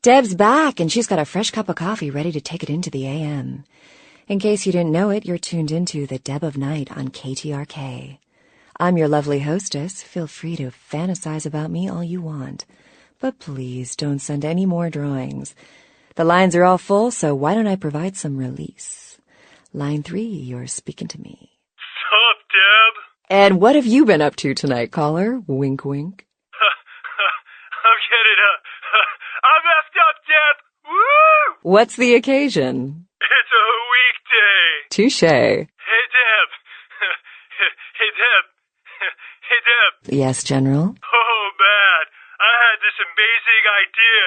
Deb's back, and she's got a fresh cup of coffee ready to take it into the AM. In case you didn't know it, you're tuned into the Deb of Night on KTRK. I'm your lovely hostess. Feel free to fantasize about me all you want. But please don't send any more drawings. The lines are all full, so why don't I provide some release? Line 3, you're speaking to me. Sup, Deb? And what have you been up to tonight, caller? Wink, wink. I'm getting I'm effed up, Deb! Woo! What's the occasion? It's a weekday. Touché. Hey, Deb. Hey, Deb. Hey, Deb. Yes, General? Oh, man. I had this amazing idea.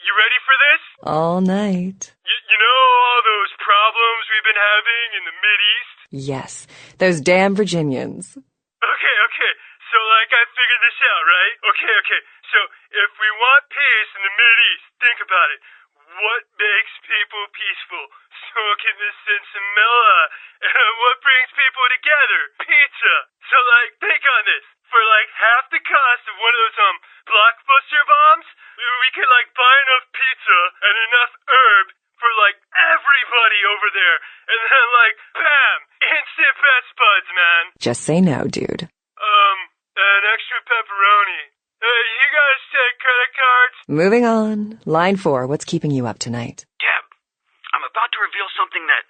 You ready for this? All night. You know all those problems we've been having in the Mideast? Yes, those damn Virginians. Okay. So, I figured this out, right? Okay. So, if we want peace in the Mideast, think about it. What makes people peaceful? Smoking the sinsemilla. And what brings people together? Pizza. So, think on this. For, half the cost of one of those, blockbuster bombs, we could, buy enough pizza and enough herb for, everybody over there. And then, bam! Instant best buds, man. Just say no, dude. An extra pepperoni. You guys take credit cards? Moving on. Line 4, what's keeping you up tonight? Deb, I'm about to reveal something that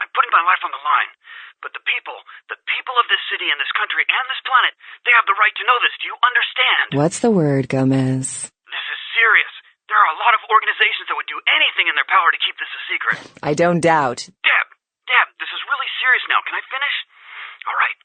I'm putting my life on the line. But the people of this city and this country and this planet, they have the right to know this. Do you understand? What's the word, Gomez? This is serious. There are a lot of organizations that would do anything in their power to keep this a secret. I don't doubt. Deb, this is really serious now. Can I finish? All right.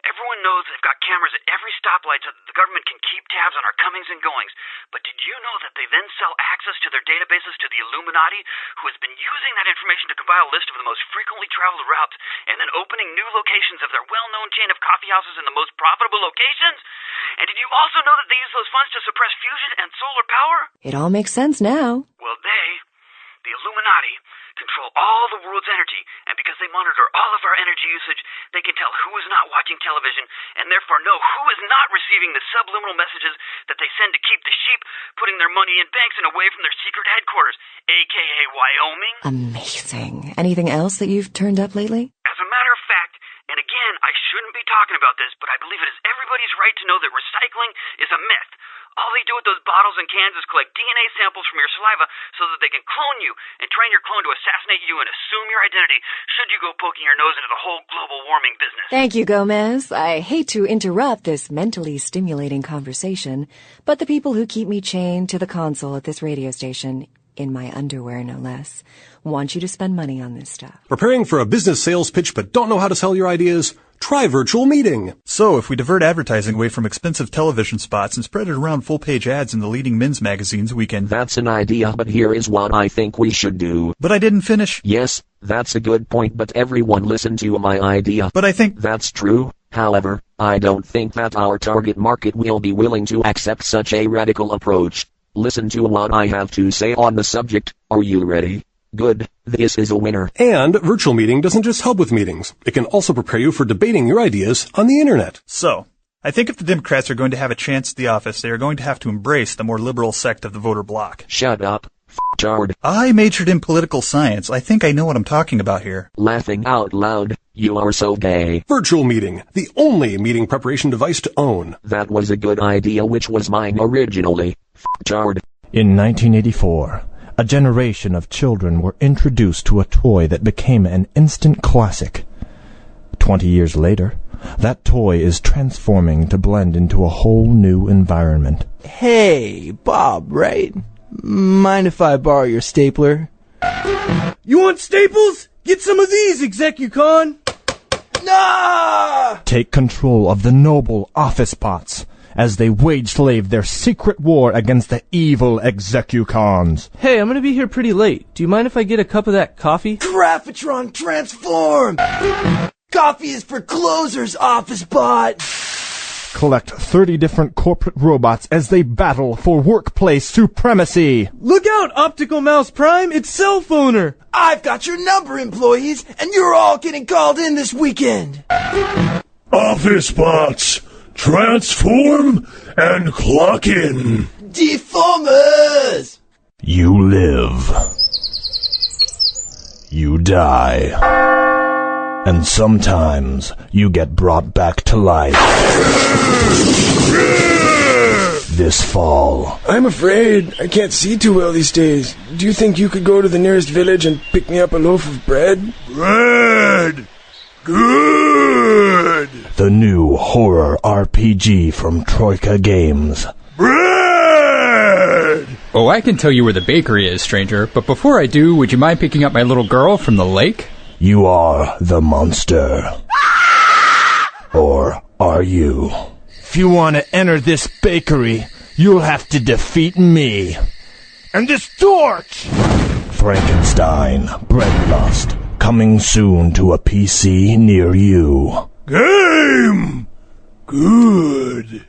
Everyone knows they've got cameras at every stoplight so that the government can keep tabs on our comings and goings. But did you know that they then sell access to their databases to the Illuminati, who has been using that information to compile a list of the most frequently traveled routes and then opening new locations of their well-known chain of coffee houses in the most profitable locations? And did you also know that they use those funds to suppress fusion and solar power? It all makes sense now. Well, the Illuminati, control all the world's energy, and because they monitor all of our energy usage, they can tell who is not watching television, and therefore know who is not receiving the subliminal messages that they send to keep the sheep putting their money in banks and away from their secret headquarters, a.k.a. Wyoming. Amazing. Anything else that you've turned up lately? As a matter of fact, and again, I shouldn't be talking about this, but I believe it is everybody's right to know that recycling is a myth. All they do with those bottles and cans is collect DNA samples from your saliva so that they can clone you and train your clone to assassinate you and assume your identity should you go poking your nose into the whole global warming business. Thank you, Gomez. I hate to interrupt this mentally stimulating conversation, but the people who keep me chained to the console at this radio station, in my underwear no less, want you to spend money on this stuff. Preparing for a business sales pitch but don't know how to sell your ideas? Try virtual meeting. So, if we divert advertising away from expensive television spots and spread it around full-page ads in the leading men's magazines, we can... That's an idea, but here is what I think we should do. But I didn't finish. Yes, that's a good point, but everyone listen to my idea. But I think... That's true. However, I don't think that our target market will be willing to accept such a radical approach. Listen to what I have to say on the subject. Are you ready? Good. This is a winner. And virtual meeting doesn't just help with meetings. It can also prepare you for debating your ideas on the internet. So, I think if the Democrats are going to have a chance at the office, they are going to have to embrace the more liberal sect of the voter bloc. Shut up, f***ard. I majored in political science. I think I know what I'm talking about here. Laughing out loud. You are so gay. Virtual meeting, the only meeting preparation device to own. That was a good idea, which was mine originally. F***ard. In 1984, a generation of children were introduced to a toy that became an instant classic. 20 years later, that toy is transforming to blend into a whole new environment. Hey, Bob, right? Mind if I borrow your stapler? You want staples? Get some of these, Execucon! Nah! Take control of the noble office bots as they wage-slave their secret war against the evil Execucons. Hey, I'm gonna be here pretty late. Do you mind if I get a cup of that coffee? Graphitron transform! Coffee is for closers, office bot! Collect 30 different corporate robots as they battle for workplace supremacy. Look out, Optical Mouse Prime, it's Cell Phoner! I've got your number, employees, and you're all getting called in this weekend! Office bots, transform and clock in. Deformers! You live. You die. And sometimes you get brought back to life. This fall. I'm afraid I can't see too well these days. Do you think you could go to the nearest village and pick me up a loaf of bread? Bread! Good! The new horror RPG from Troika Games. Bread! Oh, I can tell you where the bakery is, stranger, but before I do, would you mind picking up my little girl from the lake? You are the monster. Or are you? If you want to enter this bakery, you'll have to defeat me. And this torch! Frankenstein, Breadlust, coming soon to a PC near you. Game! Good.